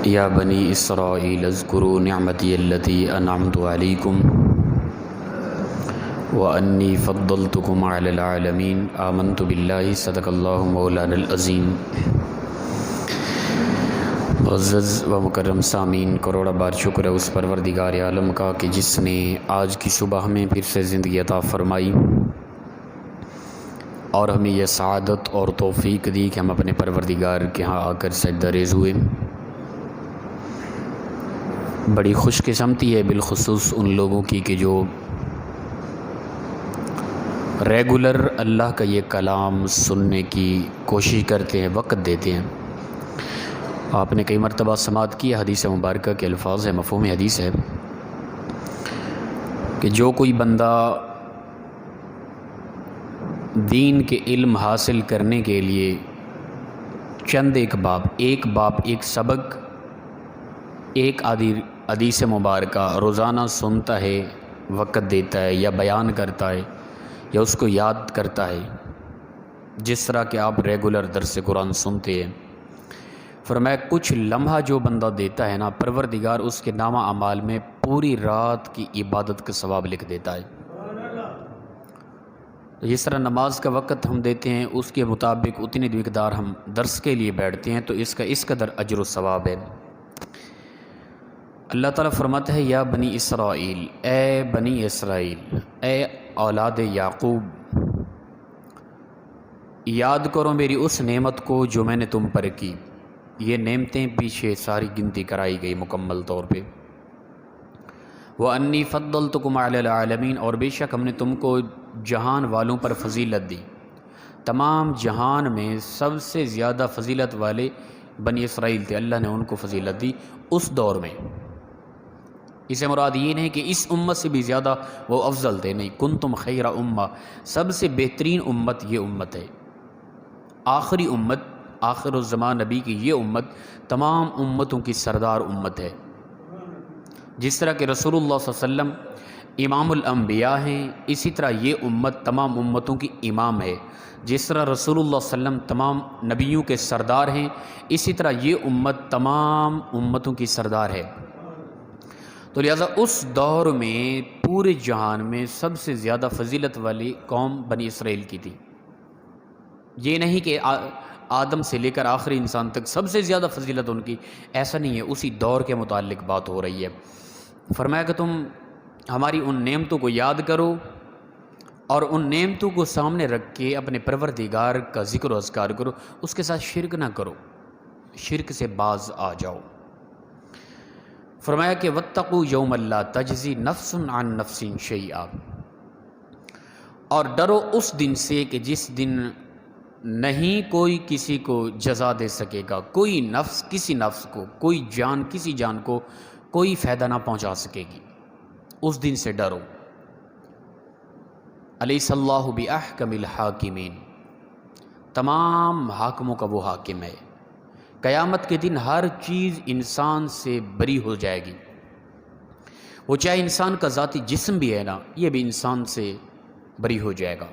یا بنی اسرائیل اذکروا نعمتی التی انعمت علیکم وانی فضلتکم علی العالمین آمنت باللہ صدق اللہ مولانا العظیم۔ معزز و مکرم سامعین، کروڑا بار شکر ہے اس پروردگار عالم کا کہ جس نے آج کی صبح ہمیں پھر سے زندگی عطا فرمائی اور ہمیں یہ سعادت اور توفیق دی کہ ہم اپنے پروردگار کے ہاں آ کر سجدہ ریز ہوئے۔ بڑی خوش قسمتی ہے بالخصوص ان لوگوں کی کہ جو ریگولر اللہ کا یہ کلام سننے کی کوشش کرتے ہیں، وقت دیتے ہیں۔ آپ نے کئی مرتبہ سماعت کی حدیث مبارکہ کے الفاظ ہے، مفہوم حدیث ہے کہ جو کوئی بندہ دین کے علم حاصل کرنے کے لیے چند ایک سبق، ایک حدیث مبارکہ روزانہ سنتا ہے، وقت دیتا ہے یا بیان کرتا ہے یا اس کو یاد کرتا ہے، جس طرح کہ آپ ریگولر درس قرآن سنتے ہیں، فرمایا کچھ لمحہ جو بندہ دیتا ہے نا، پروردگار اس کے نامہ اعمال میں پوری رات کی عبادت کا ثواب لکھ دیتا ہے۔ جس طرح نماز کا وقت ہم دیتے ہیں اس کے مطابق اتنی مقدار ہم درس کے لیے بیٹھتے ہیں تو اس قدر اجر و ثواب ہے۔ اللہ تعالیٰ فرماتا ہے یا بنی اسرائیل، اے بنی اسرائیل، اے اولاد یعقوب، یاد کرو میری اس نعمت کو جو میں نے تم پر کی۔ یہ نعمتیں پیچھے ساری گنتی کرائی گئی مکمل طور پہ۔ وَأَنِّي فَضَّلْتُكُمْ عَلَى الْعَالَمِينَ، اور بے شک ہم نے تم کو جہان والوں پر فضیلت دی۔ تمام جہان میں سب سے زیادہ فضیلت والے بنی اسرائیل تھے، اللہ نے ان کو فضیلت دی اس دور میں۔ اسے مراد یہ نہیں کہ اس امت سے بھی زیادہ وہ افضل تھے، نہیں، کنتم خیر امہ، سب سے بہترین امت یہ امت ہے۔ آخری امت، آخر الزمان نبی کی یہ امت تمام امتوں کی سردار امت ہے۔ جس طرح کہ رسول اللہ صلی اللہ علیہ وسلم امام الانبیاء ہیں، اسی طرح یہ امت تمام امتوں کی امام ہے۔ جس طرح رسول اللہ صلی اللہ علیہ وسلم تمام نبیوں کے سردار ہیں، اسی طرح یہ امت تمام امتوں کی سردار ہے۔ تو لہٰذا اس دور میں پورے جہان میں سب سے زیادہ فضیلت والی قوم بنی اسرائیل کی تھی۔ یہ نہیں کہ آدم سے لے کر آخری انسان تک سب سے زیادہ فضیلت ان کی، ایسا نہیں ہے، اسی دور کے متعلق بات ہو رہی ہے۔ فرمایا کہ تم ہماری ان نعمتوں کو یاد کرو اور ان نعمتوں کو سامنے رکھ کے اپنے پروردگار کا ذکر و اذکار کرو، اس کے ساتھ شرک نہ کرو، شرک سے باز آ جاؤ۔ فرمایا کہ وَاتَّقُوا يَوْمَ لَا تَجْزِي نَفْسٌ عَن نَفْسٍ شَيْئًا، اور ڈرو اس دن سے کہ جس دن نہیں کوئی کسی کو جزا دے سکے گا، کوئی نفس کسی نفس کو، کوئی جان کسی جان کو کوئی فائدہ نہ پہنچا سکے گی، اس دن سے ڈرو۔ الیس اللہ بأحکم الحاکمین، تمام حاکموں کا وہ حاکم ہے۔ قیامت کے دن ہر چیز انسان سے بری ہو جائے گی، وہ چاہے انسان کا ذاتی جسم بھی ہے نا، یہ بھی انسان سے بری ہو جائے گا۔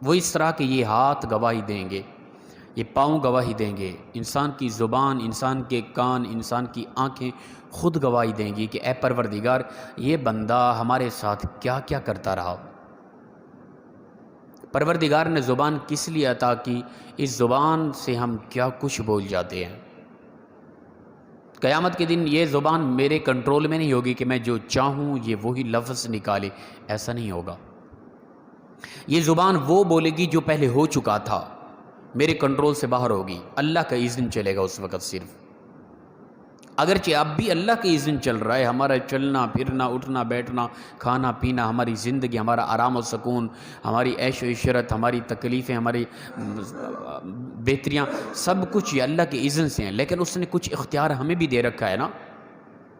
وہ اس طرح کہ یہ ہاتھ گواہی دیں گے، یہ پاؤں گواہی دیں گے، انسان کی زبان، انسان کے کان، انسان کی آنکھیں خود گواہی دیں گی کہ اے پروردگار، یہ بندہ ہمارے ساتھ کیا کیا کرتا رہا۔ پروردگار نے زبان کس لیے عطا کی، اس زبان سے ہم کیا کچھ بول جاتے ہیں۔ قیامت کے دن یہ زبان میرے کنٹرول میں نہیں ہوگی کہ میں جو چاہوں یہ وہی لفظ نکالے، ایسا نہیں ہوگا۔ یہ زبان وہ بولے گی جو پہلے ہو چکا تھا، میرے کنٹرول سے باہر ہوگی، اللہ کا اذن چلے گا اس وقت صرف۔ اگرچہ اب بھی اللہ کا اذن چل رہا ہے، ہمارا چلنا پھرنا، اٹھنا بیٹھنا، کھانا پینا، ہماری زندگی، ہمارا آرام و سکون، ہماری عیش و عشرت، ہماری تکلیفیں، ہماری بہتریاں، سب کچھ یہ اللہ کے اذن سے ہیں، لیکن اس نے کچھ اختیار ہمیں بھی دے رکھا ہے نا۔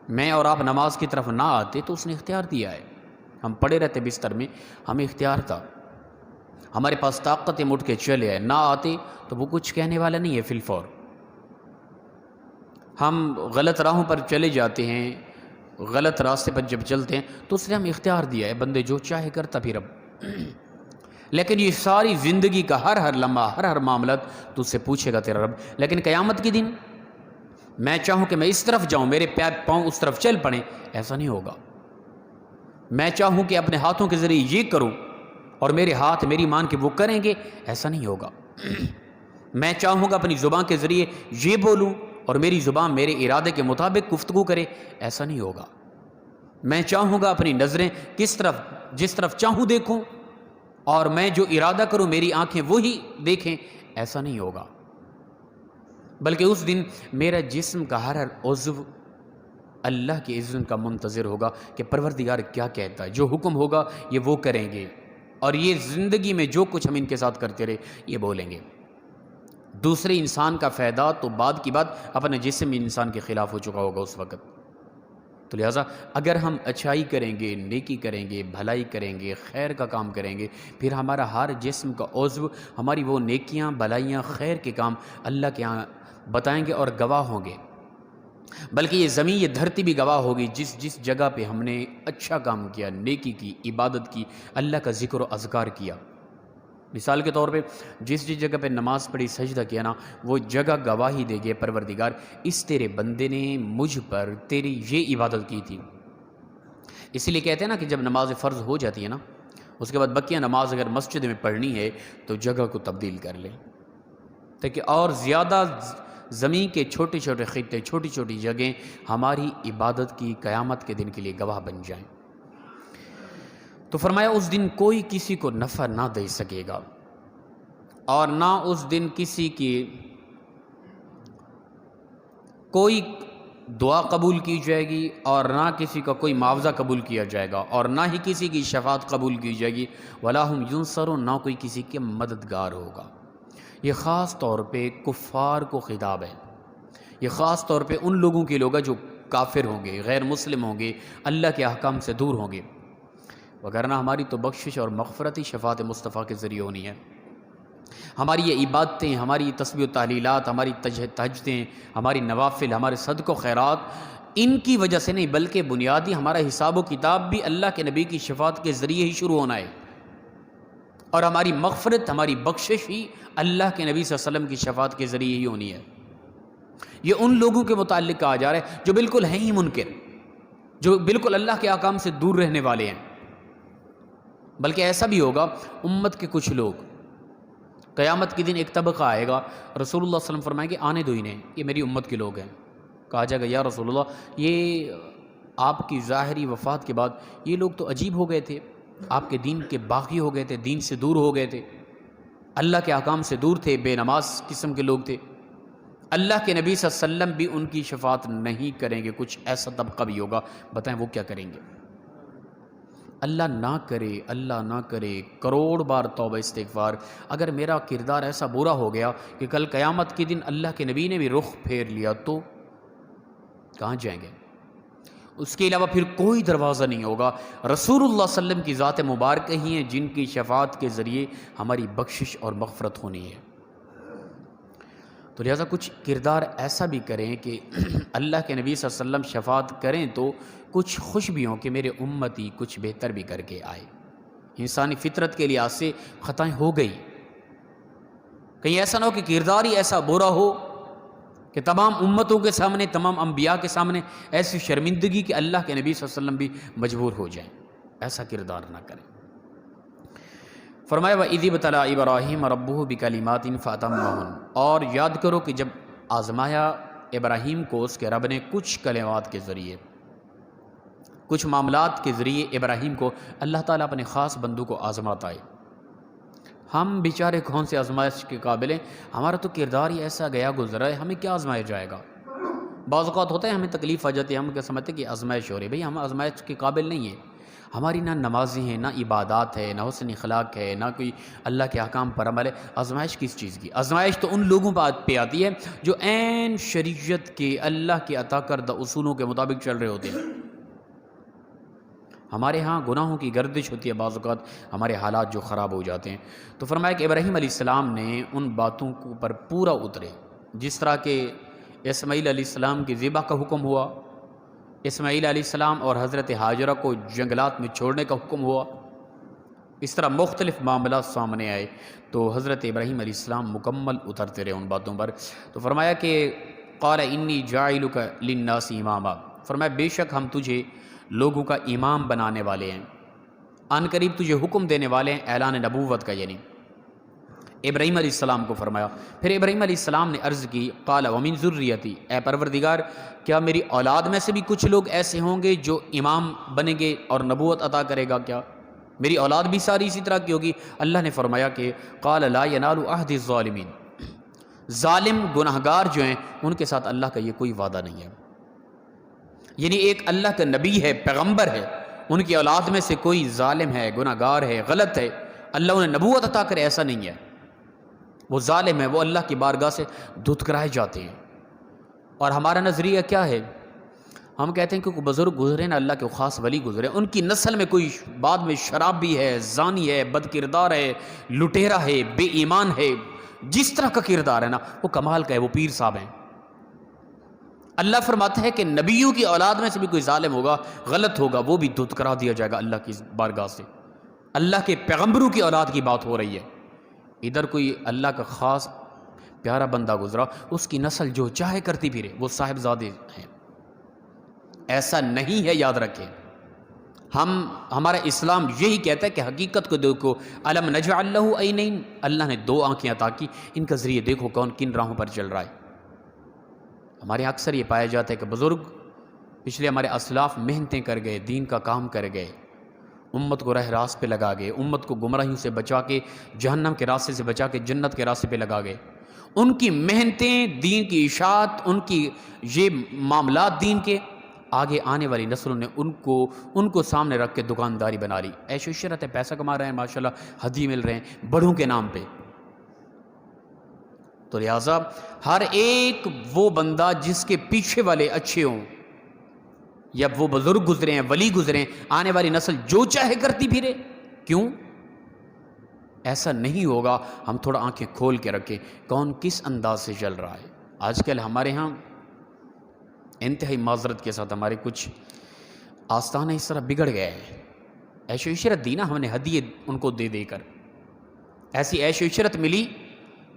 میں اور آپ نماز کی طرف نہ آتے تو اس نے اختیار دیا ہے، ہم پڑے رہتے بستر میں، ہمیں اختیار تھا، ہمارے پاس طاقت ہے، اٹھ کے چلے آئے، نہ آتے تو وہ کچھ کہنے والا نہیں ہے فی الفور۔ ہم غلط راہوں پر چلے جاتے ہیں، غلط راستے پر جب چلتے ہیں تو اس نے ہمیں اختیار دیا ہے، بندے جو چاہے کرتا پھر اب۔ لیکن یہ ساری زندگی کا ہر لمحہ، ہر معاملات تجھ سے پوچھے گا تیرا رب۔ لیکن قیامت کے دن میں چاہوں کہ میں اس طرف جاؤں میرے پاؤں اس طرف چل پڑیں، ایسا نہیں ہوگا۔ میں چاہوں کہ اپنے ہاتھوں کے ذریعے یہ کروں اور میرے ہاتھ میری مان کے وہ کریں گے، ایسا نہیں ہوگا۔ میں چاہوں گا اپنی زبان کے ذریعے یہ بولوں اور میری زبان میرے ارادے کے مطابق گفتگو کرے، ایسا نہیں ہوگا۔ میں چاہوں گا اپنی نظریں جس طرف چاہوں دیکھوں اور میں جو ارادہ کروں میری آنکھیں وہی دیکھیں، ایسا نہیں ہوگا۔ بلکہ اس دن میرا جسم کا ہر عضو اللہ کے اذن کا منتظر ہوگا کہ پروردگار کیا کہتا ہے، جو حکم ہوگا یہ وہ کریں گے، اور یہ زندگی میں جو کچھ ہم ان کے ساتھ کرتے رہے یہ بولیں گے۔ دوسرے انسان کا فائدہ تو بعد کی بات اپنے جسم انسان کے خلاف ہو چکا ہوگا اس وقت۔ تو لہٰذا اگر ہم اچھائی کریں گے، نیکی کریں گے، بھلائی کریں گے، خیر کا کام کریں گے، پھر ہمارا ہر جسم کا عضو ہماری وہ نیکیاں، بھلائیاں، خیر کے کام اللہ کے ہاں بتائیں گے اور گواہ ہوں گے۔ بلکہ یہ زمین، یہ دھرتی بھی گواہ ہوگی، جس جگہ پہ ہم نے اچھا کام کیا، نیکی کی، عبادت کی، اللہ کا ذکر و اذکار کیا۔ مثال کے طور پہ جس جگہ پہ نماز پڑھی، سجدہ کیا نا، وہ جگہ گواہی دے گے پروردگار اس تیرے بندے نے مجھ پر تیری یہ عبادت کی تھی۔ اسی لیے کہتے ہیں نا کہ جب نماز فرض ہو جاتی ہے نا، اس کے بعد بقیہ نماز اگر مسجد میں پڑھنی ہے تو جگہ کو تبدیل کر لیں، تاکہ اور زیادہ زمین کے چھوٹے چھوٹے خطے، چھوٹی چھوٹی جگہیں ہماری عبادت کی قیامت کے دن کے لیے گواہ بن جائیں۔ تو فرمایا اس دن کوئی کسی کو نفع نہ دے سکے گا، اور نہ اس دن کسی کی کوئی دعا قبول کی جائے گی، اور نہ کسی کا کوئی معاوضہ قبول کیا جائے گا، اور نہ ہی کسی کی شفاعت قبول کی جائے گی، وَلَا هُمْ يُنصَرُونَ، نہ کوئی کسی کے مددگار ہوگا۔ یہ خاص طور پہ کفار کو خطاب ہے، یہ خاص طور پہ ان لوگوں کے لوگ جو کافر ہوں گے، غیر مسلم ہوں گے، اللہ کے احکام سے دور ہوں گے۔ وگرنہ ہماری تو بخشش اور مغفرت ہی شفاعت مصطفیٰ کے ذریعے ہونی ہے۔ ہماری یہ عبادتیں، ہماری تسبیح و تحلیلات، ہماری تہجدیں، ہماری نوافل، ہمارے صدق و خیرات، ان کی وجہ سے نہیں، بلکہ بنیادی ہمارا حساب و کتاب بھی اللہ کے نبی کی شفاعت کے ذریعے ہی شروع ہونا ہے، اور ہماری مغفرت، ہماری بخشش ہی اللہ کے نبی صلی اللہ علیہ وسلم کی شفاعت کے ذریعے ہی ہونی ہے۔ یہ ان لوگوں کے متعلق کہا جا رہا ہے جو بالکل ہیں ہی منکر، جو بالکل اللہ کے احکام سے دور رہنے والے ہیں۔ بلکہ ایسا بھی ہوگا، امت کے کچھ لوگ، قیامت کے دن ایک طبقہ آئے گا، رسول اللہ صلی اللہ علیہ وسلم فرمائیں کہ آنے دو انہیں، یہ میری امت کے لوگ ہیں۔ کہا جائے گا یا رسول اللہ، یہ آپ کی ظاہری وفات کے بعد یہ لوگ تو عجیب ہو گئے تھے، آپ کے دین کے باغی ہو گئے تھے، دین سے دور ہو گئے تھے، اللہ کے احکام سے دور تھے، بے نماز قسم کے لوگ تھے۔ اللہ کے نبی صلی اللہ علیہ وسلم بھی ان کی شفاعت نہیں کریں گے۔ کچھ ایسا طبقہ بھی ہوگا، بتائیں وہ کیا کریں گے؟ اللہ نہ کرے کروڑ بار توبہ استغفار، اگر میرا کردار ایسا برا ہو گیا کہ کل قیامت کے دن اللہ کے نبی نے بھی رخ پھیر لیا تو کہاں جائیں گے؟ اس کے علاوہ پھر کوئی دروازہ نہیں ہوگا۔ رسول اللہ صلی اللہ علیہ وسلم کی ذات مبارکہ ہی ہیں جن کی شفاعت کے ذریعے ہماری بخشش اور مغفرت ہونی ہے۔ تو لہٰذا کچھ کردار ایسا بھی کریں کہ اللہ کے نبی صلی اللہ علیہ وسلم شفاعت کریں تو کچھ خوش بھی ہوں کہ میرے امتی کچھ بہتر بھی کر کے آئے۔ انسانی فطرت کے لحاظ سے خطائیں ہو گئی، کہیں ایسا نہ ہو کہ کردار ہی ایسا برا ہو کہ تمام امتوں کے سامنے، تمام انبیاء کے سامنے ایسی شرمندگی کہ اللہ کے نبی صلی اللہ علیہ وسلم بھی مجبور ہو جائیں۔ ایسا کردار نہ کریں۔ فرمایا وَإِذِ ابْتَلَىٰ إِبْرَاهِيمَ رَبُّهُ بِكَلِمَاتٍ فَأَتَمَّهُنَّ، اور یاد کرو کہ جب آزمایا ابراہیم کو اس کے رب نے کچھ کلمات کے ذریعے، کچھ معاملات کے ذریعے ابراہیم کو اللہ تعالیٰ اپنے خاص بندوں کو آزماتا ہے۔ ہم بیچارے کون سے آزمائش کے قابل ہیں؟ ہمارا تو کردار ہی ایسا گیا گزرا ہے، ہمیں کیا آزمایا جائے گا؟ بعض اوقات ہوتا ہے ہمیں تکلیف آ جاتی ہے، ہم کیا سمجھتے ہیں کہ آزمائش ہو رہی ہے۔ بھئی ہم آزمائش کے قابل نہیں ہیں، ہماری نہ نمازیں ہیں، نہ عبادات ہے، نہ حسن اخلاق ہے، نہ کوئی اللہ کے احکام پر عمل ہے۔ آزمائش کس چیز کی؟ آزمائش تو ان لوگوں پہ آتی ہے جو عین شریعت کے، اللہ کے عطا کردہ اصولوں کے مطابق چل رہے ہوتے ہیں۔ ہمارے ہاں گناہوں کی گردش ہوتی ہے، بعض اوقات ہمارے حالات جو خراب ہو جاتے ہیں۔ تو فرمایا کہ ابراہیم علیہ السلام نے ان باتوں پر پورا اترے، جس طرح کہ اسماعیل علیہ السلام کی ذبح کا حکم ہوا، اسماعیل علیہ السلام اور حضرت ہاجرہ کو جنگلات میں چھوڑنے کا حکم ہوا، اس طرح مختلف معاملات سامنے آئے تو حضرت ابراہیم علیہ السلام مکمل اترتے رہے ان باتوں پر۔ تو فرمایا کہ قال انی جاعلک للناس اماما، فرمایا بے شک ہم تجھے لوگوں کا امام بنانے والے ہیں، ان قریب تجھے حکم دینے والے ہیں اعلان نبوت کا، یعنی ابراہیم علیہ السلام کو فرمایا۔ پھر ابراہیم علیہ السلام نے عرض کی قال ومن ذریتی، اے پروردگار کیا میری اولاد میں سے بھی کچھ لوگ ایسے ہوں گے جو امام بنیں گے اور نبوت عطا کرے گا؟ کیا میری اولاد بھی ساری اسی طرح کی ہوگی؟ اللہ نے فرمایا کہ قال لا ینال عہد الظالمین، ظالم گناہگار جو ہیں ان کے ساتھ اللہ کا یہ کوئی وعدہ نہیں ہے۔ یعنی ایک اللہ کا نبی ہے، پیغمبر ہے، ان کی اولاد میں سے کوئی ظالم ہے، گناہگار ہے، غلط ہے، اللہ انہیں نبوت عطا کرے، ایسا نہیں ہے۔ وہ ظالم ہے، وہ اللہ کی بارگاہ سے دھتکرائے جاتے ہیں۔ اور ہمارا نظریہ کیا ہے؟ ہم کہتے ہیں کہ کوئی بزرگ گزرے نا، اللہ کے خاص ولی گزرے، ان کی نسل میں کوئی بعد میں شرابی ہے، زانی ہے، بد کردار ہے، لٹیرا ہے، بے ایمان ہے، جس طرح کا کردار ہے نا وہ کمال کا ہے، وہ پیر صاحب ہیں۔ اللہ فرماتا ہے کہ نبیوں کی اولاد میں سے بھی کوئی ظالم ہوگا، غلط ہوگا، وہ بھی دھتکرا دیا جائے گا اللہ کی بارگاہ سے۔ اللہ کے پیغمبروں کی اولاد کی بات ہو رہی ہے، ادھر کوئی اللہ کا خاص پیارا بندہ گزرا، اس کی نسل جو چاہے کرتی پھرے، وہ صاحبزادے ہیں۔ ایسا نہیں ہے، یاد رکھیں۔ ہمارا اسلام یہی کہتا ہے کہ حقیقت کو دیکھو، الم نجعل لہ عینین، اللہ نے دو آنکھیں عطا کی، ان کا ذریعے دیکھو کون کن راہوں پر چل رہا ہے۔ ہمارے اکثر یہ پایا جاتا ہے کہ بزرگ پچھلے ہمارے اسلاف محنتیں کر گئے، دین کا کام کر گئے، امت کو راہ راست پہ لگا گئے، امت کو گمراہیوں سے بچا کے، جہنم کے راستے سے بچا کے جنت کے راستے پہ لگا گئے۔ ان کی محنتیں، دین کی اشاعت، ان کی یہ معاملات دین کے، آگے آنے والی نسلوں نے ان کو سامنے رکھ کے دکانداری بنا لی، عیش و عشرت ہے، پیسہ کما رہے ہیں، ماشاءاللہ ہدیے مل رہے ہیں بڑوں کے نام پہ۔ تو لہٰذا ہر ایک وہ بندہ جس کے پیچھے والے اچھے ہوں، یا وہ بزرگ گزرے ہیں، ولی گزرے ہیں، آنے والی نسل جو چاہے کرتی پھرے، کیوں؟ ایسا نہیں ہوگا۔ ہم تھوڑا آنکھیں کھول کے رکھیں کون کس انداز سے چل رہا ہے۔ آج کل ہمارے ہاں انتہائی معذرت کے ساتھ ہمارے کچھ آستانے اس طرح بگڑ گئے ہیں، عیش و عشرت دی نا ہم نے ہدیے ان کو دے دے کر، ایسی عیش و عشرت ملی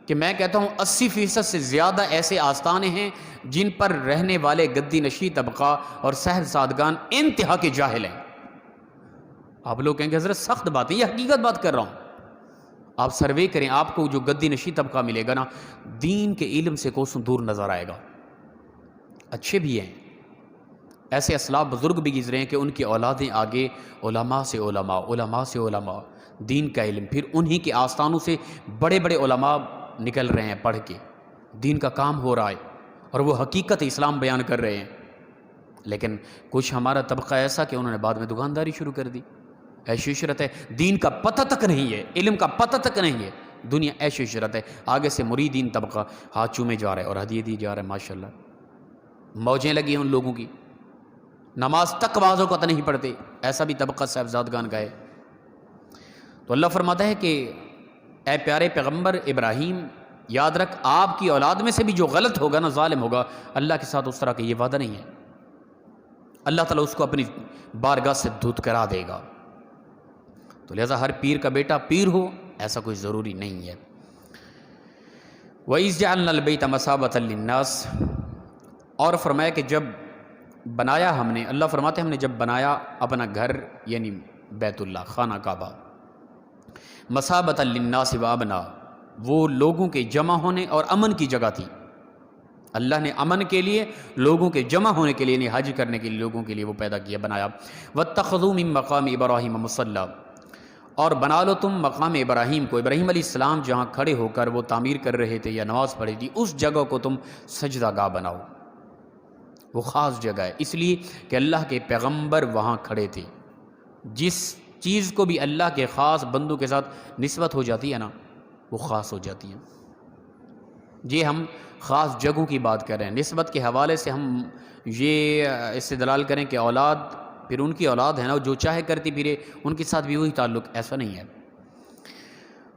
کہ میں کہتا ہوں 80% سے زیادہ ایسے آستانے ہیں جن پر رہنے والے گدی نشی طبقہ اور صاحب سادگان انتہا کے جاہل ہیں۔ آپ لوگ کہیں گے حضرت سخت بات ہے، یہ حقیقت بات کر رہا ہوں۔ آپ سروے کریں، آپ کو جو گدی نشی طبقہ ملے گا نا، دین کے علم سے کوسوں دور نظر آئے گا۔ اچھے بھی ہیں، ایسے اسلاف بزرگ بھی گزرے ہیں کہ ان کی اولادیں آگے علماء سے علماء، علماء سے علماء، دین کا علم، پھر انہی کے آستانوں سے بڑے بڑے علماء نکل رہے ہیں پڑھ کے، دین کا کام ہو رہا ہے اور وہ حقیقت اسلام بیان کر رہے ہیں۔ لیکن کچھ ہمارا طبقہ ایسا کہ انہوں نے بعد میں دکانداری شروع کر دی، عیش و عشرت ہے، دین کا پتہ تک نہیں ہے، علم کا پتہ تک نہیں ہے، دنیا عیش و عشرت ہے، آگے سے مریدین طبقہ ہاتھ چومے جا رہا ہے اور ہدیے دی جا رہا ہے، ماشاءاللہ موجیں لگی ہیں ان لوگوں کی، نماز تک بعض اوقات نہیں پڑھتے، ایسا بھی طبقہ صاحبزادگان کا ہے۔ تو اللہ فرماتا ہے کہ اے پیارے پیغمبر ابراہیم، یاد رکھ آپ کی اولاد میں سے بھی جو غلط ہوگا نا، ظالم ہوگا، اللہ کے ساتھ اس طرح کا یہ وعدہ نہیں ہے، اللہ تعالیٰ اس کو اپنی بارگاہ سے دھتکرا دے گا۔ تو لہذا ہر پیر کا بیٹا پیر ہو ایسا کوئی ضروری نہیں ہے۔ وَإِذْ جَعَلْنَا الْبَيْتَ مَثَابَةً لِلنَّاسِ، اور فرمایا کہ جب بنایا ہم نے، اللہ فرماتے ہم نے جب بنایا اپنا گھر یعنی بیت اللہ، خانہ کعبہ، مثابۃ للناس وامنا، وہ لوگوں کے جمع ہونے اور امن کی جگہ تھی۔ اللہ نے امن کے لیے، لوگوں کے جمع ہونے کے لیے، حج کرنے کے لیے لوگوں کے لیے وہ پیدا کیا، بنایا۔ واتخذوا من مقام ابراہیم مصلی، اور بنا لو تم مقام ابراہیم کو، ابراہیم علیہ السلام جہاں کھڑے ہو کر وہ تعمیر کر رہے تھے یا نماز پڑھی تھی، اس جگہ کو تم سجدہ گاہ بناؤ۔ وہ خاص جگہ ہے اس لیے کہ اللہ کے پیغمبر وہاں کھڑے تھے۔ جس چیز کو بھی اللہ کے خاص بندوں کے ساتھ نسبت ہو جاتی ہے نا، وہ خاص ہو جاتی ہے۔ یہ ہم خاص جگہوں کی بات کر رہے ہیں، نسبت کے حوالے سے ہم یہ استدلال کریں کہ اولاد، پھر ان کی اولاد ہے نا جو چاہے کرتی پھرے، ان کے ساتھ بھی وہی تعلق، ایسا نہیں ہے۔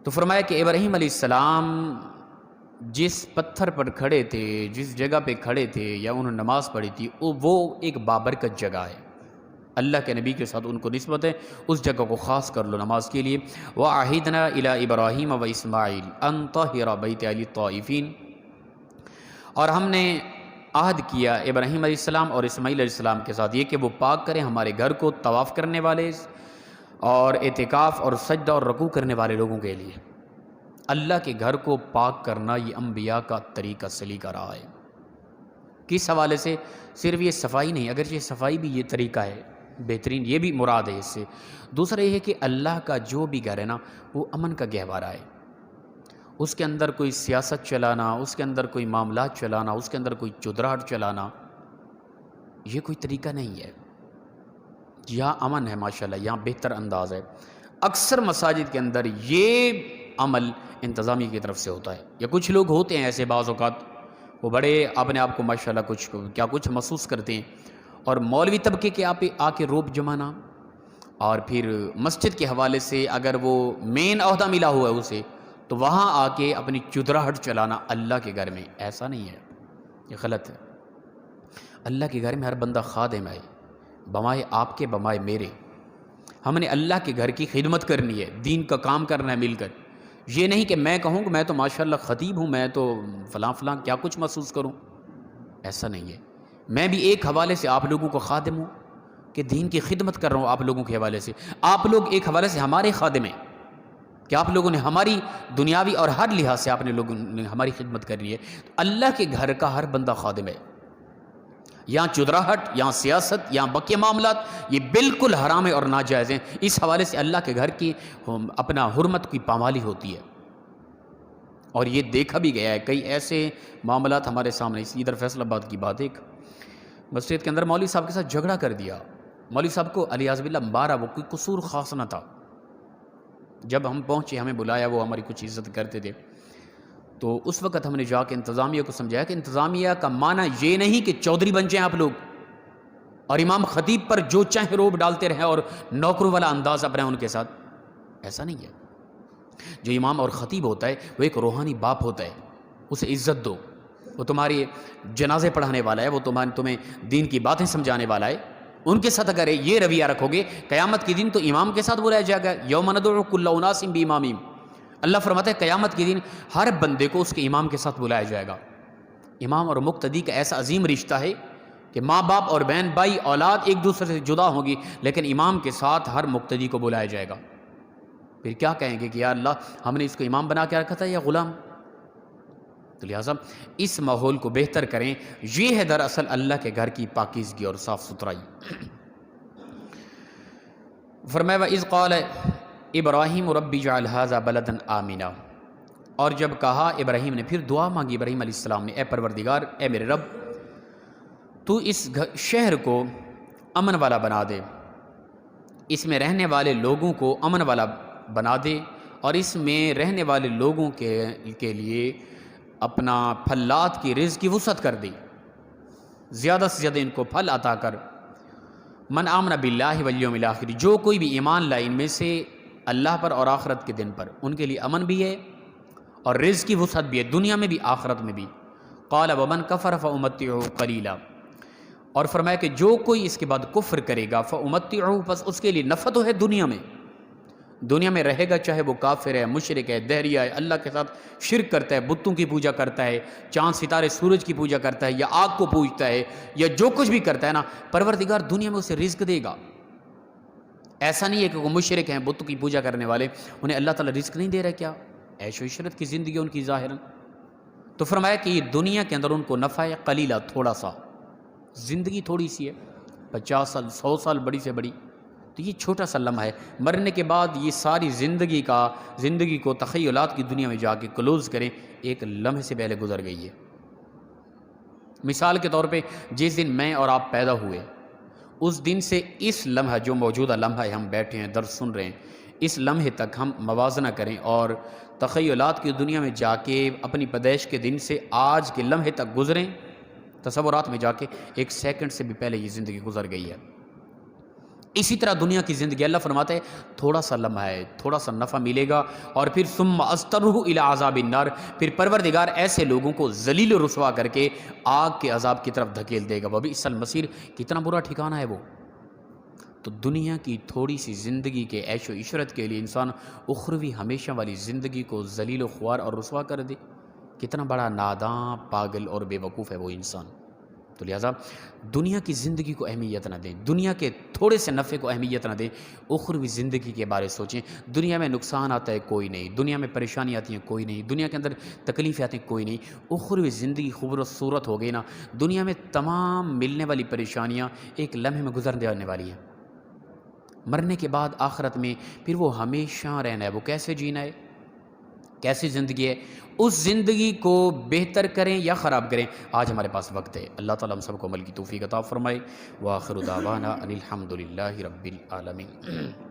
تو فرمایا کہ ابراہیم علیہ السلام جس پتھر پر کھڑے تھے، جس جگہ پہ کھڑے تھے یا انہوں نے نماز پڑھی تھی، وہ ایک بابرکت جگہ ہے، اللہ کے نبی کے ساتھ ان کو نسبت ہے، اس جگہ کو خاص کر لو نماز کے لیے۔ وَعَهِدْنَا إِلَىٰ إِبْرَاهِيمَ وَإِسْمَاعِيلَ أَن طَهِّرَ بَيْتِيَ لِلطَّائِفِينَ، اور ہم نے عہد کیا ابراہیم علیہ السلام اور اسماعیل علیہ السلام کے ساتھ، یہ کہ وہ پاک کریں ہمارے گھر کو طواف کرنے والے اور اعتکاف اور سجدہ اور رکوع کرنے والے لوگوں کے لیے۔ اللہ کے گھر کو پاک کرنا یہ انبیاء کا طریقہ سلیقہ رہا ہے۔ کس حوالے سے؟ صرف یہ صفائی نہیں، اگرچہ یہ صفائی بھی یہ طریقہ ہے بہترین، یہ بھی مراد ہے اس سے۔ دوسرا یہ ہے کہ اللہ کا جو بھی گھر ہے نا وہ امن کا گہوارہ ہے، اس کے اندر کوئی سیاست چلانا، اس کے اندر کوئی معاملات چلانا، اس کے اندر کوئی چدراہٹ چلانا، یہ کوئی طریقہ نہیں ہے۔ یہاں امن ہے ماشاءاللہ، یہاں بہتر انداز ہے۔ اکثر مساجد کے اندر یہ عمل انتظامیہ کی طرف سے ہوتا ہے، یا کچھ لوگ ہوتے ہیں ایسے بعض اوقات، وہ بڑے اپنے آپ کو ماشاءاللہ کچھ محسوس کرتے ہیں، اور مولوی طبقے کے آ کے روب جمانا، اور پھر مسجد کے حوالے سے اگر وہ مین عہدہ ملا ہوا ہے اسے، تو وہاں آ کے اپنی چدراہٹ چلانا اللہ کے گھر میں، ایسا نہیں ہے، یہ غلط ہے۔ اللہ کے گھر میں ہر بندہ خادم ہے، بمائے آپ کے بمائے میرے، ہم نے اللہ کے گھر کی خدمت کرنی ہے، دین کا کام کرنا ہے مل کر۔ یہ نہیں کہ میں کہوں کہ میں تو ماشاءاللہ خطیب ہوں، میں تو فلاں فلاں کیا کچھ محسوس کروں، ایسا نہیں ہے۔ میں بھی ایک حوالے سے آپ لوگوں کو خادم ہوں کہ دین کی خدمت کر رہا ہوں آپ لوگوں کے حوالے سے، آپ لوگ ایک حوالے سے ہمارے خادم ہیں کہ آپ لوگوں نے ہماری دنیاوی اور ہر لحاظ سے آپ نے لوگوں نے ہماری خدمت کرنی ہے۔ تو اللہ کے گھر کا ہر بندہ خادم ہے۔ یہاں چدراہٹ، یہاں سیاست، یہاں بقیہ معاملات یہ بالکل حرام ہے اور ناجائز ہیں۔ اس حوالے سے اللہ کے گھر کی اپنا حرمت کی پامالی ہوتی ہے، اور یہ دیکھا بھی گیا ہے۔ کئی ایسے معاملات ہمارے سامنے، ادھر فیصل آباد کی بات، ایک مسجد کے اندر مولوی صاحب کے ساتھ جھگڑا کر دیا، مولوی صاحب کو علیاذ باللہ مارا، وہ کوئی قصور خاص نہ تھا۔ جب ہم پہنچے، ہمیں بلایا، وہ ہماری کچھ عزت کرتے تھے، تو اس وقت ہم نے جا کے انتظامیہ کو سمجھایا کہ انتظامیہ کا معنی یہ نہیں کہ چودھری بن جائیں آپ لوگ اور امام خطیب پر جو چاہے روب ڈالتے رہیں اور نوکروں والا انداز اپنا ان کے ساتھ، ایسا نہیں ہے۔ جو امام اور خطیب ہوتا ہے وہ ایک روحانی باپ ہوتا ہے، اسے عزت دو، وہ تمہاری جنازے پڑھانے والا ہے، وہ تمہیں دین کی باتیں سمجھانے والا ہے۔ ان کے ساتھ اگر یہ رویہ رکھو گے، قیامت کے دن تو امام کے ساتھ بلایا جائے گا، یوم ندعو کل اناس بامامہم، اللہ فرماتا ہے قیامت کے دن ہر بندے کو اس کے امام کے ساتھ بلایا جائے گا۔ امام اور مقتدی کا ایسا عظیم رشتہ ہے کہ ماں باپ اور بہن بھائی اولاد ایک دوسرے سے جدا ہوں گی، لیکن امام کے ساتھ ہر مقتدی کو بلایا جائے گا۔ پھر کیا کہیں گے کہ یا اللہ ہم نے اس کو امام بنا کے رکھا تھا یا غلام؟ تو لہٰذا اس ماحول کو بہتر کریں، یہ ہے دراصل اللہ کے گھر کی پاکیزگی اور صاف ستھرائی۔ فرمایا وَإِذْ قَالَ ابراہیم ربی اجعل ھذا بلدا آمنا، اور جب کہا ابراہیم نے، پھر دعا مانگی ابراہیم علیہ السلام نے، اے پروردگار، اے میرے رب، تو اس شہر کو امن والا بنا دے، اس میں رہنے والے لوگوں کو امن والا بنا دے، اور اس میں رہنے والے لوگوں کے لیے اپنا پھلات کی رزق کی وسعت کر دی، زیادہ سے زیادہ ان کو پھل عطا کر۔ من آمن باللہ والیوم الآخر، جو کوئی بھی ایمان لائے ان میں سے اللہ پر اور آخرت کے دن پر، ان کے لیے امن بھی ہے اور رزق کی وسعت بھی ہے، دنیا میں بھی آخرت میں بھی۔ قال ومن کفر فامتعہ قلیلا، اور فرمایا کہ جو کوئی اس کے بعد کفر کرے گا فامتعہ، بس اس کے لیے نفع تو ہے دنیا میں رہے گا، چاہے وہ کافر ہے، مشرک ہے، دہریہ ہے، اللہ کے ساتھ شرک کرتا ہے، بتوں کی پوجا کرتا ہے، چاند ستارے سورج کی پوجا کرتا ہے، یا آگ کو پوجتا ہے، یا جو کچھ بھی کرتا ہے نا، پروردگار دنیا میں اسے رزق دے گا۔ ایسا نہیں ہے کہ وہ مشرک ہیں، بتوں کی پوجا کرنے والے، انہیں اللہ تعالیٰ رزق نہیں دے رہا، کیا عیش و عشرت کی زندگی ان کی ظاہراً۔ تو فرمایا کہ یہ دنیا کے اندر ان کو نفع ہے قلیلہ، تھوڑا سا، زندگی تھوڑی سی ہے، 50 سال 100 سال بڑی سے بڑی، تو یہ چھوٹا سا لمحہ ہے۔ مرنے کے بعد یہ ساری زندگی کو تخیلات کی دنیا میں جا کے کلوز کریں، ایک لمحے سے پہلے گزر گئی ہے۔ مثال کے طور پہ جس دن میں اور آپ پیدا ہوئے، اس دن سے اس لمحہ، جو موجودہ لمحہ ہے، ہم بیٹھے ہیں درس سن رہے ہیں، اس لمحے تک ہم موازنہ کریں اور تخیلات کی دنیا میں جا کے اپنی پیدائش کے دن سے آج کے لمحے تک گزریں، تصورات میں جا کے ایک سیکنڈ سے بھی پہلے یہ زندگی گزر گئی ہے۔ اسی طرح دنیا کی زندگی، اللہ فرماتا ہے تھوڑا سا لمحہ ہے، تھوڑا سا نفع ملے گا، اور پھر ثم استرہ الی عذاب النار، پھر پروردگار ایسے لوگوں کو ذلیل و رسوا کر کے آگ کے عذاب کی طرف دھکیل دے گا۔ وبئس المصیر، کتنا برا ٹھکانہ ہے وہ۔ تو دنیا کی تھوڑی سی زندگی کے عیش و عشرت کے لیے انسان اخروی ہمیشہ والی زندگی کو ذلیل و خوار اور رسوا کر دے، کتنا بڑا ناداں، پاگل اور بے وقوف ہے وہ انسان۔ تو لہٰذا دنیا کی زندگی کو اہمیت نہ دیں، دنیا کے تھوڑے سے نفع کو اہمیت نہ دیں، اخروی زندگی کے بارے سوچیں۔ دنیا میں نقصان آتا ہے کوئی نہیں، دنیا میں پریشانی آتی ہیں کوئی نہیں، دنیا کے اندر تکلیفیں آتی ہیں کوئی نہیں، اخروی زندگی خوبصورت ہو گئی نا، دنیا میں تمام ملنے والی پریشانیاں ایک لمحے میں گزر جانے والی ہیں۔ مرنے کے بعد آخرت میں پھر وہ ہمیشہ رہنا ہے، وہ کیسے جینا ہے، کیسی زندگی ہے، اس زندگی کو بہتر کریں یا خراب کریں، آج ہمارے پاس وقت ہے۔ اللہ تعالیٰ ہم سب کو عمل کی توفیق عطا فرمائے۔ وآخر دعوانا ان الحمد للہ رب العالمین۔